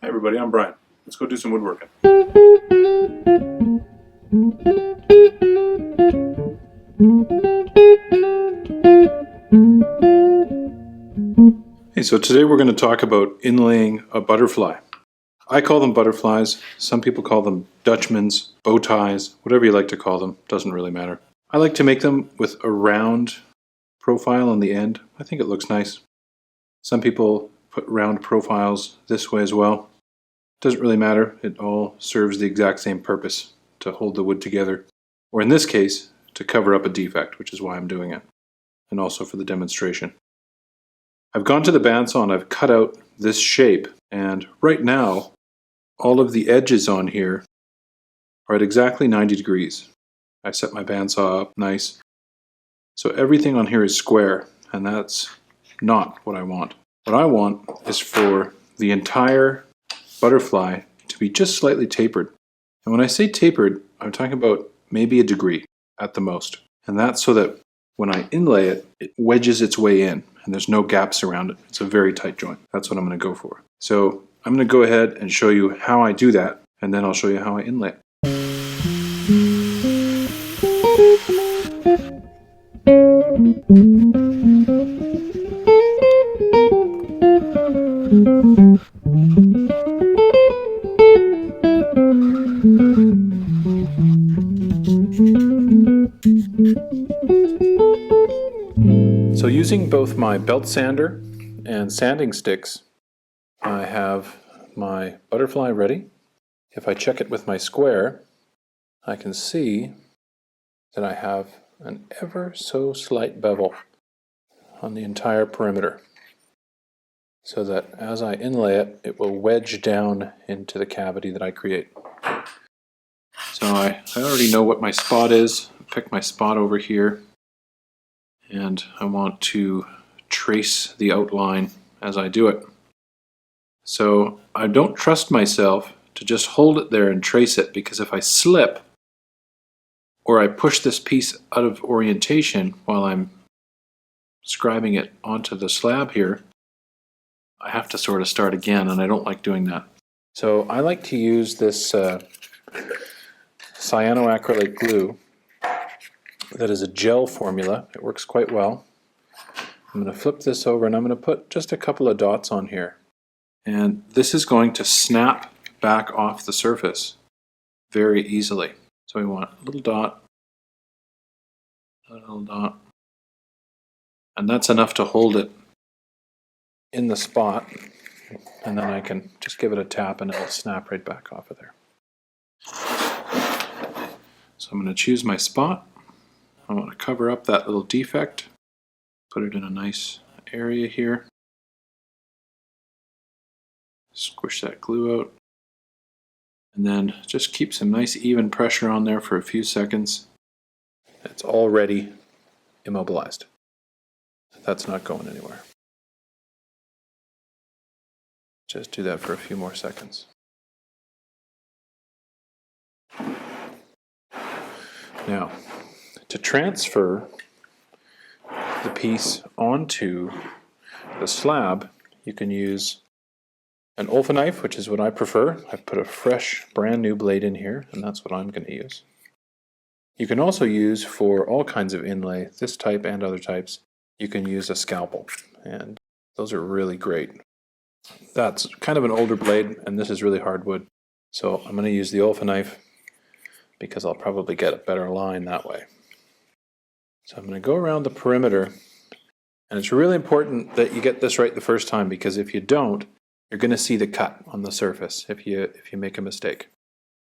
Hey everybody, I'm Brian. Let's go do some woodworking. Hey, so today we're going to talk about inlaying a butterfly. I call them butterflies. Some people call them Dutchmans, bow ties, whatever you like to call them. Doesn't really matter. I like to make them with a round profile on the end. I think it looks nice. Some people put round profiles this way as well. Doesn't really matter. It all serves the exact same purpose, to hold the wood together, or in this case, to cover up a defect, which is why I'm doing it, and also for the demonstration. I've gone to the bandsaw and I've cut out this shape, and right now all of the edges on here are at exactly 90 degrees. I set my bandsaw up nice, so everything on here is square, and that's not what I want. What I want is for the entire butterfly to be just slightly tapered. And when I say tapered, I'm talking about maybe a degree at the most. And that's so that when I inlay it, it wedges its way in and there's no gaps around it. It's a very tight joint. That's what I'm going to go for. So I'm going to go ahead and show you how I do that, and then I'll show you how I inlay it. So using both my belt sander and sanding sticks, I have my butterfly ready. If I check it with my square, I can see that I have an ever so slight bevel on the entire perimeter, so that as I inlay it, it will wedge down into the cavity that I create. So I already know what my spot is. I pick my spot over here, and I want to trace the outline as I do it. So I don't trust myself to just hold it there and trace it, because if I slip or I push this piece out of orientation while I'm scribing it onto the slab here, I have to sort of start again, and I don't like doing that. So I like to use this cyanoacrylate glue that is a gel formula. It works quite well. I'm going to flip this over and I'm going to put just a couple of dots on here. And this is going to snap back off the surface very easily. So we want a little dot, and that's enough to hold it in the spot, and then I can just give it a tap and it'll snap right back off of there. So I'm going to choose my spot. I want to cover up that little defect, put it in a nice area here, squish that glue out, and then just keep some nice even pressure on there for a few seconds. It's already immobilized. That's not going anywhere. Just do that for a few more seconds. Now, to transfer the piece onto the slab, you can use an Olfa knife, which is what I prefer. I've put a fresh, brand new blade in here, and that's what I'm going to use. You can also use, for all kinds of inlay, this type and other types, you can use a scalpel, and those are really great. That's kind of an older blade, and this is really hardwood, so I'm going to use the Olfa knife because I'll probably get a better line that way. So I'm going to go around the perimeter, and it's really important that you get this right the first time, because if you don't, you're going to see the cut on the surface if you make a mistake.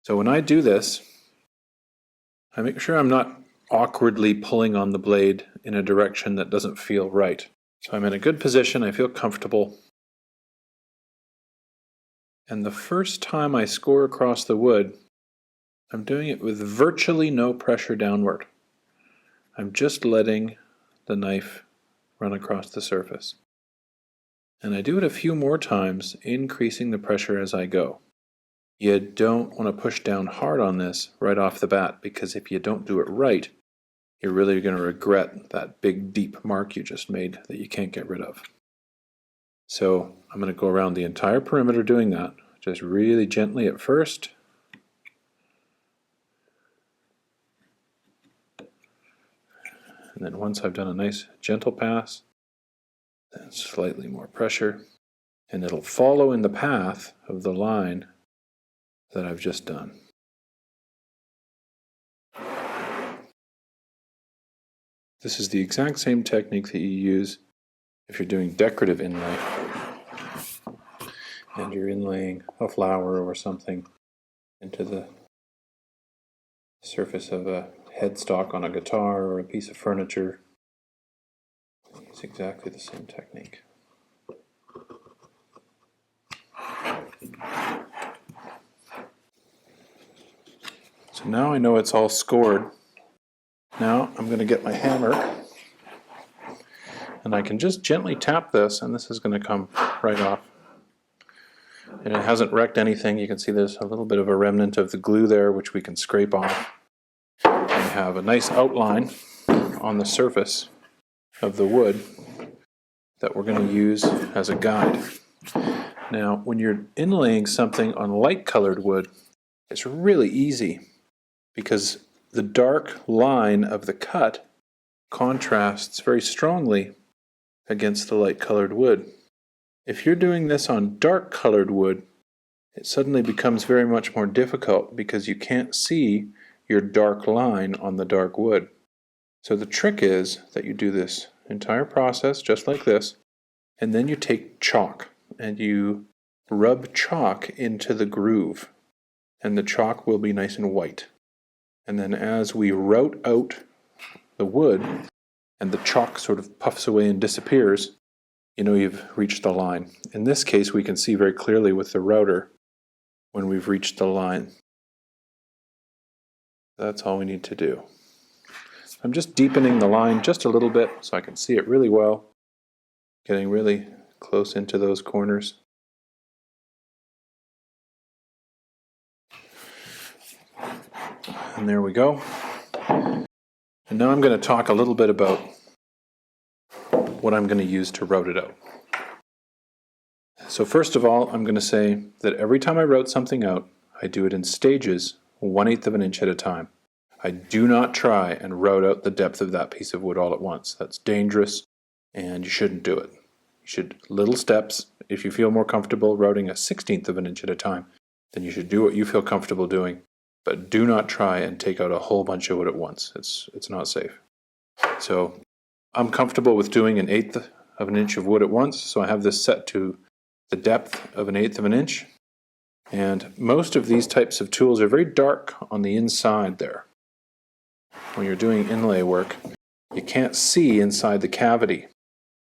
So when I do this, I make sure I'm not awkwardly pulling on the blade in a direction that doesn't feel right. So I'm in a good position, I feel comfortable. And the first time I score across the wood, I'm doing it with virtually no pressure downward. I'm just letting the knife run across the surface. And I do it a few more times, increasing the pressure as I go. You don't want to push down hard on this right off the bat, because if you don't do it right, you're really going to regret that big deep mark you just made that you can't get rid of. So I'm going to go around the entire perimeter doing that, just really gently at first. And then once I've done a nice gentle pass, then slightly more pressure, and it'll follow in the path of the line that I've just done. This is the exact same technique that you use if you're doing decorative inlay and you're inlaying a flower or something into the surface of a headstock on a guitar or a piece of furniture. It's exactly the same technique. So now I know it's all scored. Now I'm going to get my hammer and I can just gently tap this, and this is going to come right off. And it hasn't wrecked anything. You can see there's a little bit of a remnant of the glue there, which we can scrape off. And we have a nice outline on the surface of the wood that we're going to use as a guide. Now, when you're inlaying something on light colored wood, it's really easy because the dark line of the cut contrasts very strongly against the light colored wood. If you're doing this on dark colored wood, it suddenly becomes very much more difficult because you can't see your dark line on the dark wood. So the trick is that you do this entire process just like this, and then you take chalk and you rub chalk into the groove, and the chalk will be nice and white. And then as we route out the wood and the chalk sort of puffs away and disappears, you know you've reached the line. In this case, we can see very clearly with the router when we've reached the line. That's all we need to do. I'm just deepening the line just a little bit so I can see it really well, getting really close into those corners. And there we go. And now I'm going to talk a little bit about what I'm going to use to route it out. So first of all, I'm going to say that every time I route something out, I do it in stages, 1/8 of an inch at a time. I do not try and route out the depth of that piece of wood all at once. That's dangerous, and you shouldn't do it. You should little steps. If you feel more comfortable routing a 1/16 of an inch at a time, then you should do what you feel comfortable doing. But do not try and take out a whole bunch of wood at once. It's not safe. So I'm comfortable with doing 1/8 of an inch of wood at once, so I have this set to the depth of 1/8 of an inch. And most of these types of tools are very dark on the inside there. When you're doing inlay work, you can't see inside the cavity.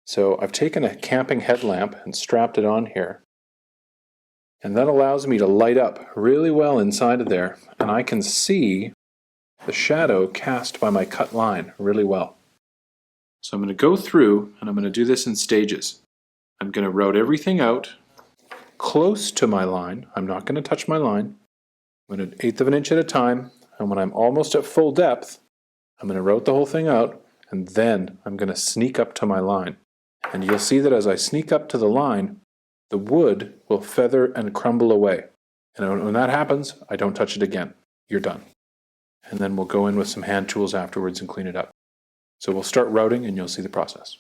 So I've taken a camping headlamp and strapped it on here. And that allows me to light up really well inside of there, and I can see the shadow cast by my cut line really well. So I'm going to go through, and I'm going to do this in stages. I'm going to route everything out close to my line. I'm not going to touch my line. I'm going to 1/8 of an inch at a time, and when I'm almost at full depth, I'm going to route the whole thing out, and then I'm going to sneak up to my line. And you'll see that as I sneak up to the line, the wood will feather and crumble away. And when that happens, I don't touch it again. You're done. And then we'll go in with some hand tools afterwards and clean it up. So we'll start routing and you'll see the process.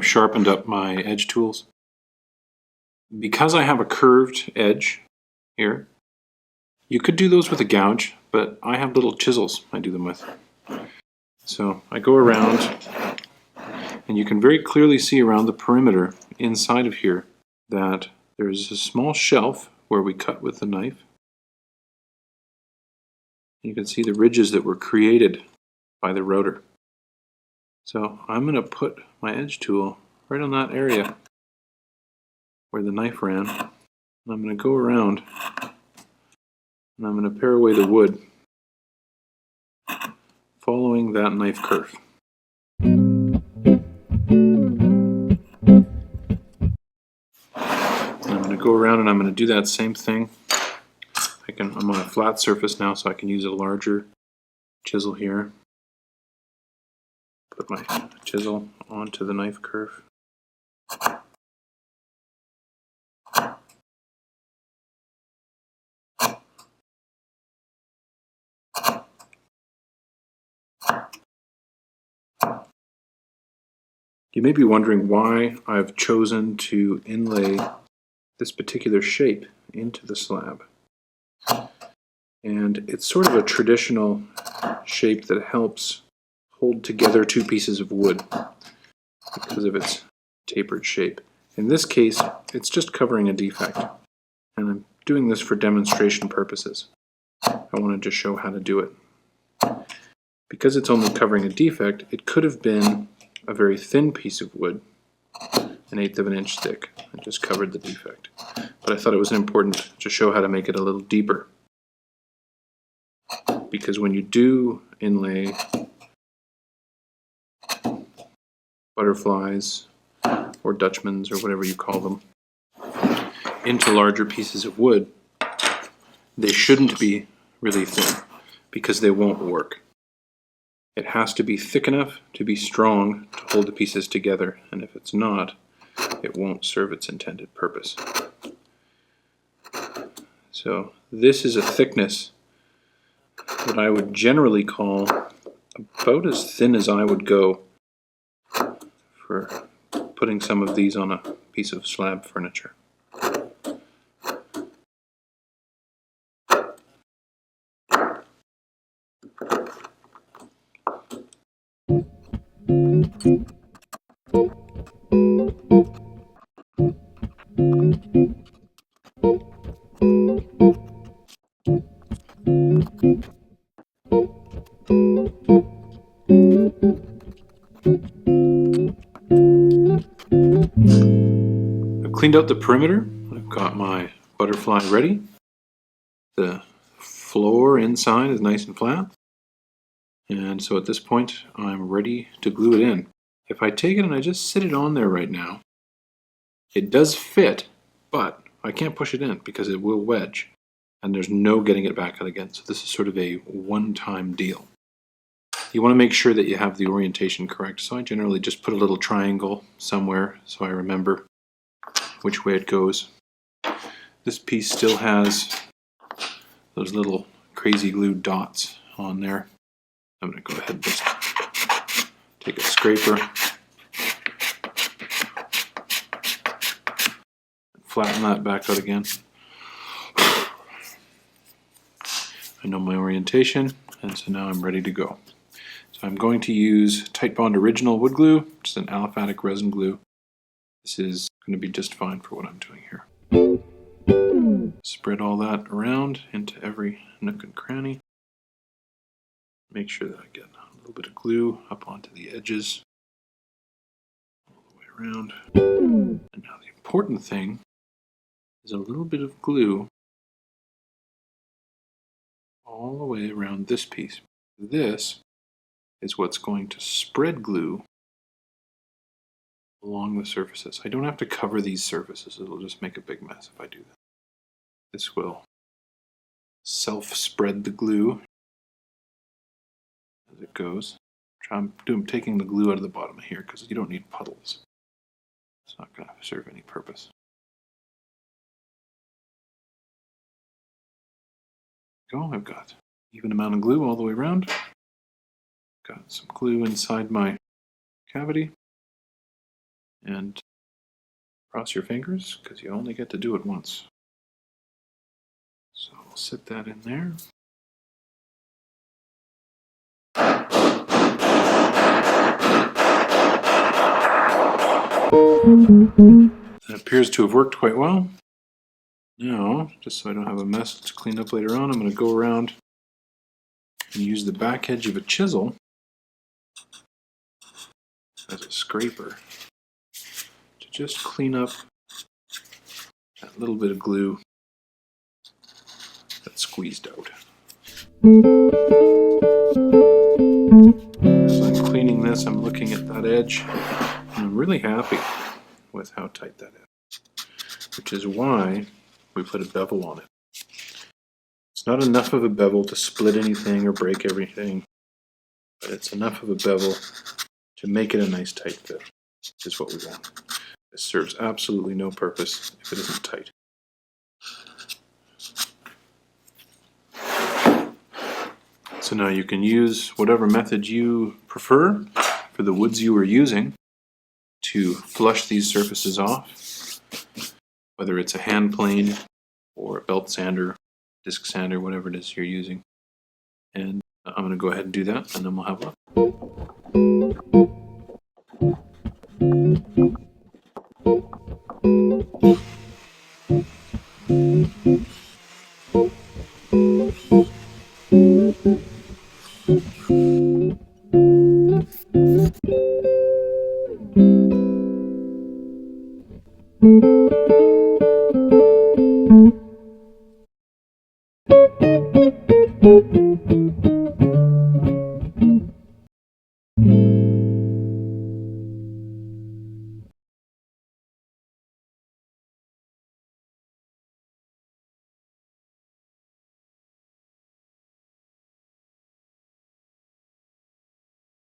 I've sharpened up my edge tools. Because I have a curved edge here, you could do those with a gouge, but I have little chisels I do them with. So I go around, and you can very clearly see around the perimeter inside of here that there's a small shelf where we cut with the knife. You can see the ridges that were created by the router. So I'm going to put my edge tool right on that area where the knife ran. And I'm going to go around and I'm going to pare away the wood following that knife curve. And I'm going to go around and I'm going to do that same thing. I'm on a flat surface now, so I can use a larger chisel here. Put my chisel onto the knife curve. You may be wondering why I've chosen to inlay this particular shape into the slab. And it's sort of a traditional shape that helps hold together two pieces of wood because of its tapered shape. In this case, it's just covering a defect, and I'm doing this for demonstration purposes. I wanted to show how to do it. Because it's only covering a defect, it could have been a very thin piece of wood, 1/8 of an inch thick, and just covered the defect. But I thought it was important to show how to make it a little deeper. Because when you do inlay butterflies or Dutchmans or whatever you call them into larger pieces of wood, they shouldn't be really thin because they won't work. It has to be thick enough to be strong to hold the pieces together, and if it's not, it won't serve its intended purpose. So this is a thickness that I would generally call about as thin as I would go for putting some of these on a piece of slab furniture. I've cleaned out the perimeter. I've got my butterfly ready. The floor inside is nice and flat. And so at this point, I'm ready to glue it in. If I take it and I just sit it on there right now, it does fit, but I can't push it in because it will wedge. And there's no getting it back out again. So this is sort of a one-time deal. You want to make sure that you have the orientation correct. So I generally just put a little triangle somewhere so I remember which way it goes. This piece still has those little crazy glue dots on there. I'm going to go ahead and just take a scraper, flatten that back out again. I know my orientation, and so now I'm ready to go. So I'm going to use Titebond Original wood glue, which is an aliphatic resin glue. This is going to be just fine for what I'm doing here. Spread all that around into every nook and cranny. Make sure that I get a little bit of glue up onto the edges, all the way around. And now the important thing is a little bit of glue all the way around this piece. This is what's going to spread glue along the surfaces. I don't have to cover these surfaces. It'll just make a big mess if I do that. This will self-spread the glue as it goes. I'm taking the glue out of the bottom of here because you don't need puddles. It's not going to serve any purpose. Go. I've got even amount of glue all the way around. Got some glue inside my cavity. And cross your fingers, because you only get to do it once. So I'll sit that in there. That appears to have worked quite well. Now, just so I don't have a mess to clean up later on, I'm going to go around and use the back edge of a chisel as a scraper to just clean up that little bit of glue that's squeezed out. As I'm cleaning this, I'm looking at that edge, and I'm really happy with how tight that is, which is why we put a bevel on it. It's not enough of a bevel to split anything or break everything, but it's enough of a bevel to make it a nice tight fit, which is what we want. It serves absolutely no purpose if it isn't tight. So now you can use whatever method you prefer for the woods you are using to flush these surfaces off, whether it's a hand plane or a belt sander, disc sander, whatever it is you're using. And I'm going to go ahead and do that, and then we'll have a look.